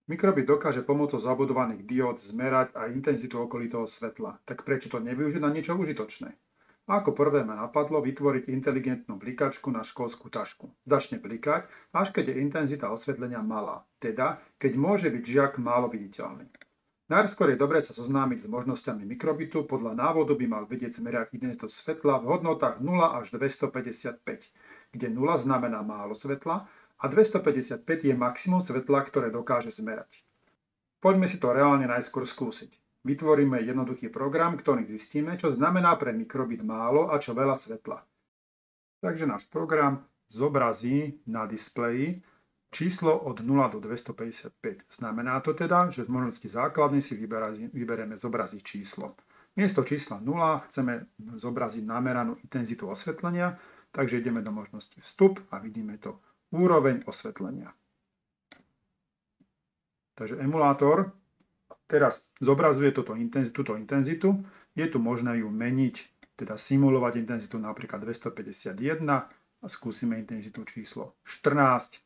Mikrobit dokáže pomocou zabudovaných diód zmerať aj intenzitu okolitého svetla. Tak prečo to nevyužiť na niečo užitočné? A ako prvé ma napadlo vytvoriť inteligentnú blikačku na školskú tašku. Začne blikať, až keď je intenzita osvetlenia malá, teda keď môže byť žiak málo viditeľný. Najskôr je dobré sa zoznámiť s možnosťami mikrobitu. Podľa návodu by mal vedieť zmerať intenzitu svetla v hodnotách 0 až 255, kde 0 znamená málo svetla a 255 je maximum svetla, ktoré dokáže zmerať. Poďme si to reálne najskôr skúsiť. Vytvoríme jednoduchý program, ktorý zistíme, čo znamená pre mikrobit málo a čo veľa svetla. Takže náš program zobrazí na displeji číslo od 0 do 255. Znamená to teda, že z možnosti základnej si vyberieme zobraziť číslo. Miesto čísla 0 chceme zobraziť nameranú intenzitu osvetlenia, takže ideme do možnosti vstup a vidíme to úroveň osvetlenia. Takže emulátor teraz zobrazuje túto intenzitu. Je tu možné ju meniť, teda simulovať intenzitu napríklad 251 a skúsime intenzitu číslo 14.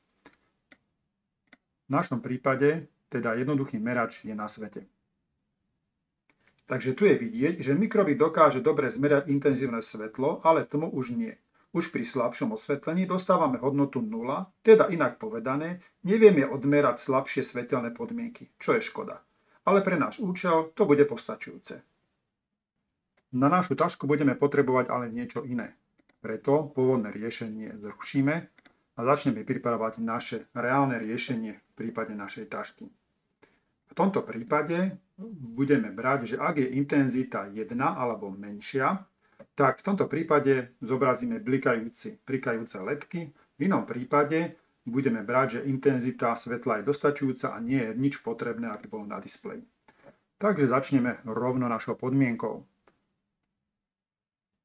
V našom prípade teda jednoduchý merač je na svete. Takže tu je vidieť, že mikrobit dokáže dobre zmerať intenzívne svetlo, ale tmu už nie. Už pri slabšom osvetlení dostávame hodnotu 0, teda inak povedané, nevieme odmerať slabšie svetelné podmienky, čo je škoda. Ale pre náš účel to bude postačujúce. Na našu tašku budeme potrebovať ale niečo iné. Preto pôvodné riešenie zrušíme a začneme pripravovať naše reálne riešenie v prípade našej tašky. V tomto prípade budeme brať, že ak je intenzita 1 alebo menšia, tak v tomto prípade zobrazíme blikajúce ledky. V inom prípade budeme brať, že intenzita svetla je dostačujúca a nie je nič potrebné, aby bolo na displeji. Takže začneme rovno našou podmienkou.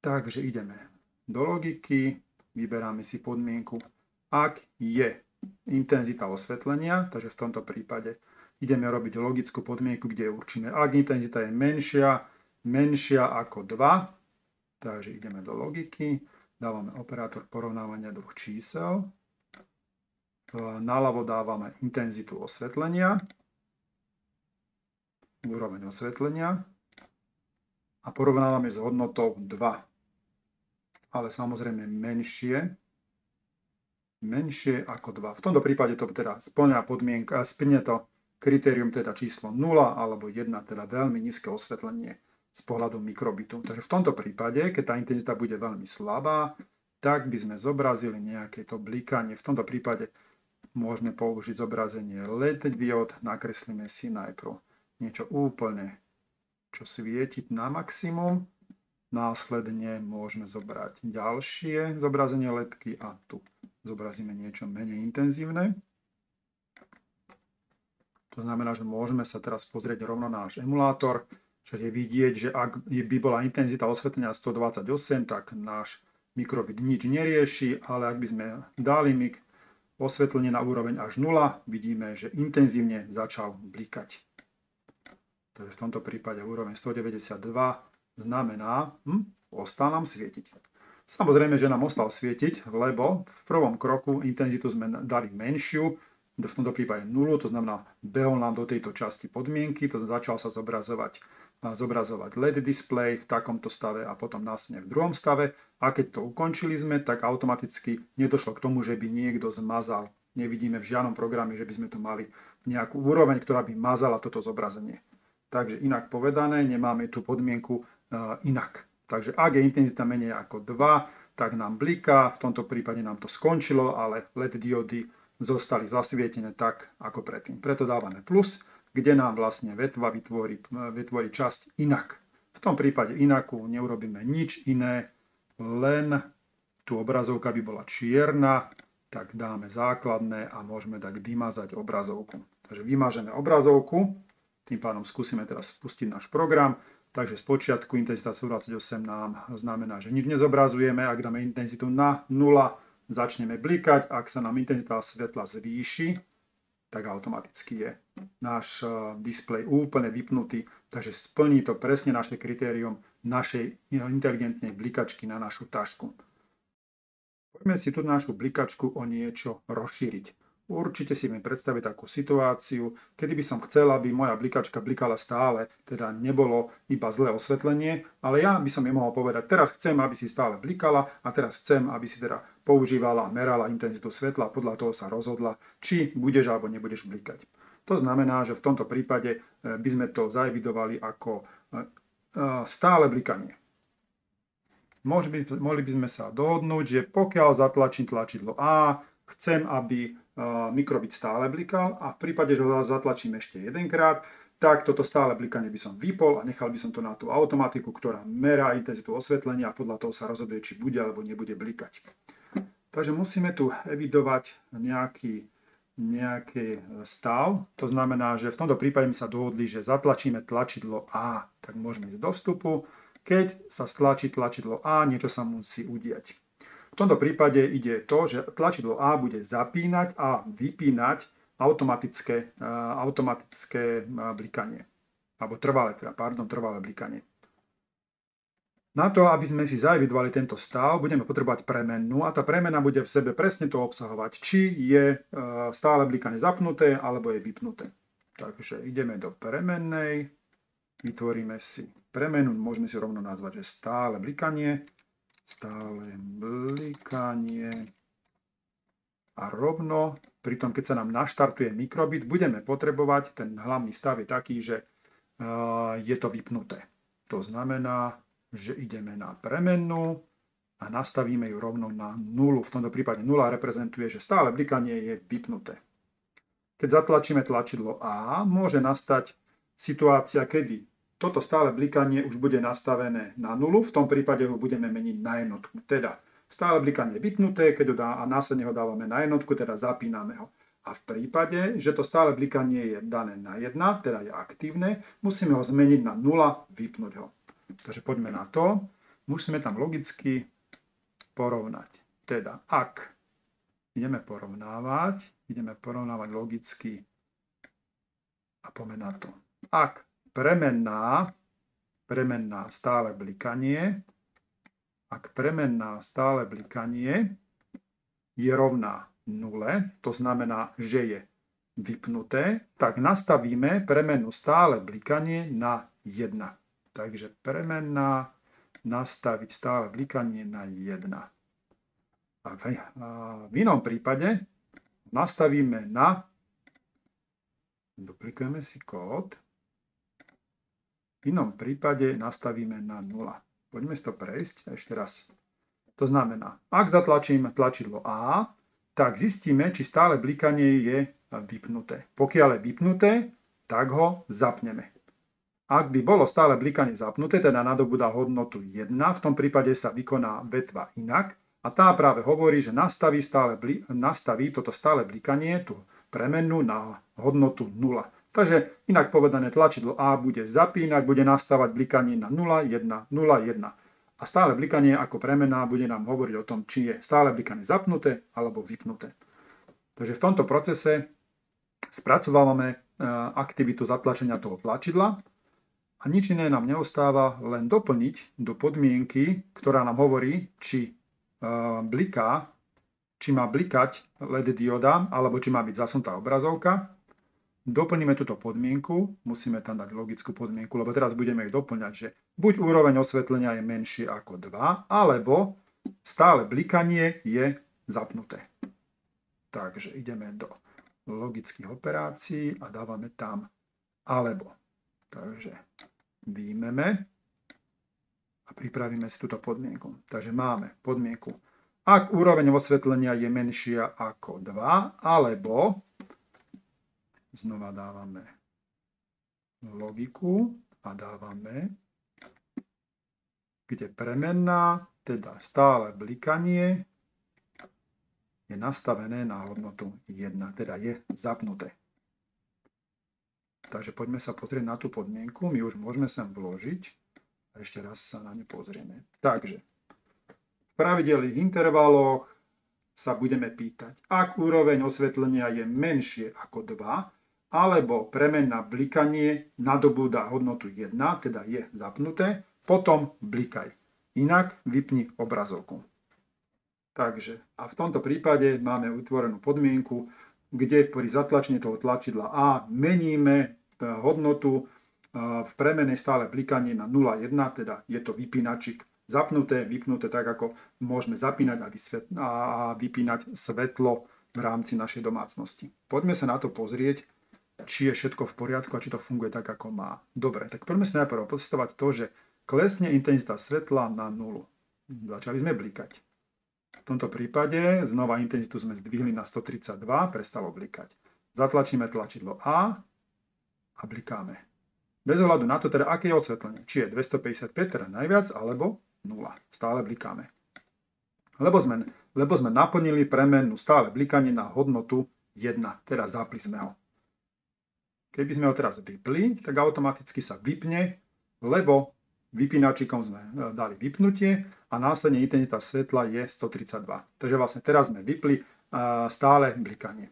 Takže ideme do logiky, vyberáme si podmienku, ak je intenzita osvetlenia, takže v tomto prípade ideme robiť logickú podmienku, kde určíme, ak intenzita je menšia ako 2, takže ideme do logiky, dávame operátor porovnávania dvoch čísel, naľavo dávame intenzitu osvetlenia, úroveň osvetlenia a porovnávame s hodnotou 2, ale samozrejme menšie ako 2. V tomto prípade to teda splňa to kritérium teda číslo 0 alebo 1, teda veľmi nízke osvetlenie z pohľadu mikrobitu. Takže v tomto prípade, keď tá intenzita bude veľmi slabá, tak by sme zobrazili nejaké to blikanie. V tomto prípade môžeme použiť zobrazenie LED diód. Nakreslíme si najprv niečo úplne, čo svieti na maximum. Následne môžeme zobrať ďalšie zobrazenie ledky a tu zobrazíme niečo menej intenzívne. To znamená, že môžeme sa teraz pozrieť rovno na náš emulátor, čo je vidieť, že ak by bola intenzita osvetlenia 128, tak náš mikrobit nič nerieši, ale ak by sme dali osvetlenie na úroveň až 0, vidíme, že intenzívne začal blikať. Takže v tomto prípade úroveň 192 znamená, ostal nám svietiť. Samozrejme, že nám ostal svietiť, lebo v prvom kroku intenzitu sme dali menšiu, v tomto prípade 0, to znamená, behol nám do tejto časti podmienky, to začal sa zobrazovať LED display v takomto stave a potom následne v druhom stave. A keď to ukončili sme, tak automaticky nedošlo k tomu, že by niekto zmazal. Nevidíme v žiadnom programe, že by sme tu mali nejakú úroveň, ktorá by mazala toto zobrazenie. Takže inak povedané, nemáme tu podmienku inak. Takže ak je intenzita menej ako 2, tak nám bliká, v tomto prípade nám to skončilo, ale LED diódy zostali zasvietené tak ako predtým. Preto dávame plus, kde nám vlastne vetva vytvorí časť inak. V tom prípade inakú neurobíme nič iné, len tu obrazovka by bola čierna, tak dáme základné a môžeme tak vymazať obrazovku. Takže vymažeme obrazovku, tým pádom skúsime teraz spustiť náš program. Takže spočiatku intenzita 128 nám znamená, že nič nezobrazujeme. Ak dáme intenzitu na 0, začneme blikať. Ak sa nám intenzita svetla zvýši, tak automaticky je náš displej úplne vypnutý. Takže splní to presne naše kritérium našej inteligentnej blikačky na našu tašku. Poďme si tú našu blikačku o niečo rozšíriť. určite si viem predstaviť takú situáciu, kedy by som chcel, aby moja blikačka blikala stále, teda nebolo iba zlé osvetlenie, ale ja by som jej mohol povedať, teraz chcem, aby si stále blikala a teraz chcem, aby si teda používala a merala intenzitu svetla a podľa toho sa rozhodla, či budeš alebo nebudeš blikať. To znamená, že v tomto prípade by sme to zaevidovali ako stále blikanie. Mohli by sme sa dohodnúť, že pokiaľ zatlačím tlačidlo A, chcem, aby mikrobit stále blikal a v prípade, že ho zatlačím ešte jedenkrát, tak toto stále blikanie by som vypol a nechal by som to na tú automatiku, ktorá merá intenzitu osvetlenia a podľa toho sa rozhoduje, či bude alebo nebude blikať. Takže musíme tu evidovať nejaký stav. To znamená, že v tomto prípade sme sa dohodli, že zatlačíme tlačidlo A, tak môžeme ísť do vstupu. Keď sa stlačí tlačidlo A, niečo sa musí udiať. V tomto prípade ide to, že tlačidlo A bude zapínať a vypínať automatické blikanie. Alebo trvalé blikanie. Na to, aby sme si zaevidovali tento stav, budeme potrebovať premennú a tá premenná bude v sebe presne to obsahovať, či je stále blikanie zapnuté alebo je vypnuté. Takže ideme do premennej, vytvoríme si premenu, môžeme si rovno nazvať, že stále blikanie a rovno, pritom keď sa nám naštartuje mikrobit, budeme potrebovať, ten hlavný stav je taký, že je to vypnuté. To znamená, že ideme na premennú a nastavíme ju rovno na 0. V tomto prípade 0 reprezentuje, že stále blikanie je vypnuté. Keď zatlačíme tlačidlo A, môže nastať situácia, kedy toto stále blikanie už bude nastavené na 0, v tom prípade ho budeme meniť na jednotku. Teda stále blikanie je vypnuté, keď ho a následne ho dávame na jednotku, teda zapíname ho. A v prípade, že to stále blikanie je dané na 1, teda je aktívne, musíme ho zmeniť na 0, vypnúť ho. Takže poďme na to. Musíme tam logicky porovnať. Teda ak ideme porovnávať logicky a poďme na to. Ak premenná stále blikanie, je rovná 0, to znamená, že je vypnuté, tak nastavíme premennú stále blikanie na 1. Takže premenná, nastaviť stále blikanie na 1. A v inom prípade nastavíme na, duplikujeme si kód, v inom prípade nastavíme na 0. Poďme si to prejsť ešte raz. To znamená, ak zatlačím tlačidlo A, tak zistíme, či stále blikanie je vypnuté. Pokiaľ je vypnuté, tak ho zapneme. Ak by bolo stále blikanie zapnuté, teda nadobúda hodnotu 1, v tom prípade sa vykoná vetva inak a tá práve hovorí, že nastaví toto stále blikanie, tú premennú na hodnotu 0. Takže inak povedané, tlačidlo A bude zapínať, bude nastavať blikanie na 0, 1, 0, 1. A stále blikanie ako premenná bude nám hovoriť o tom, či je stále blikanie zapnuté alebo vypnuté. Takže v tomto procese spracovávame aktivitu zatlačenia toho tlačidla a nič iné nám neostáva, len doplniť do podmienky, ktorá nám hovorí, či má blikať LED dioda alebo či má byť zasnutá obrazovka. Doplníme túto podmienku, musíme tam dať logickú podmienku, lebo teraz budeme ju doplňať, že buď úroveň osvetlenia je menšie ako 2, alebo stále blikanie je zapnuté. Takže ideme do logických operácií a dávame tam alebo. Takže výjmeme a pripravíme si túto podmienku. Takže máme podmienku, ak úroveň osvetlenia je menšia ako 2, alebo znova dávame logiku a dávame, kde premenná, teda stále blikanie, je nastavené na hodnotu 1, teda je zapnuté. Takže poďme sa pozrieť na tú podmienku, my už môžeme sem vložiť a ešte raz sa na ne pozrieme. Takže v pravidelných intervaloch sa budeme pýtať, ak úroveň osvetlenia je menšie ako 2, alebo premenná blikanie nadobúda hodnotu 1, teda je zapnuté, potom blikaj. Inak vypni obrazovku. Takže a v tomto prípade máme utvorenú podmienku, kde pri zatlačení toho tlačidla A meníme hodnotu v premenej stále blikanie na 0,1, teda je to vypínačik zapnuté, vypnuté, tak ako môžeme zapínať a vypínať svetlo v rámci našej domácnosti. Poďme sa na to pozrieť, či je všetko v poriadku a či to funguje tak, ako má. Dobre, tak poďme si najprv otestovať to, že klesne intenzita svetla na 0. Začali sme blikať. V tomto prípade znova intenzitu sme zdvihli na 132, prestalo blikať. Zatlačíme tlačidlo A a blikáme. Bez ohľadu na to, teda aké je osvetlenie. Či je 255, teda najviac, alebo 0. Stále blikáme. Lebo sme naplnili premennú stále blikanie na hodnotu 1, teda zapli sme ho. Keby sme ho teraz vypli, tak automaticky sa vypne, lebo vypínačikom sme dali vypnutie a následne intenzita svetla je 132. Takže vlastne teraz sme vypli stále blikanie.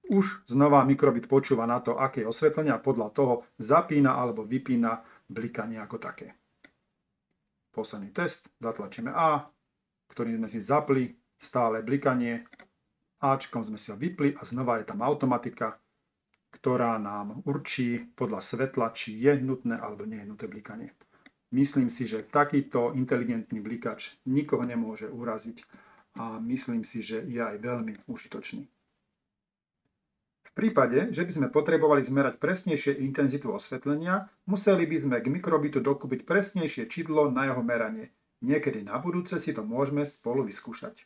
Už znova mikrobit počúva na to, aké je osvetlenie a podľa toho zapína alebo vypína blikanie ako také. Posledný test, zatlačíme A, ktorý sme si zapli, stále blikanie, Ačkom sme si ho vypli a znova je tam automatika, ktorá nám určí podľa svetla, či je nutné alebo nie je nutné blikanie. Myslím si, že takýto inteligentný blikač nikoho nemôže uraziť a myslím si, že je aj veľmi užitočný. V prípade, že by sme potrebovali zmerať presnejšie intenzitu osvetlenia, museli by sme k mikrobitu dokúpiť presnejšie čidlo na jeho meranie. Niekedy na budúce si to môžeme spolu vyskúšať.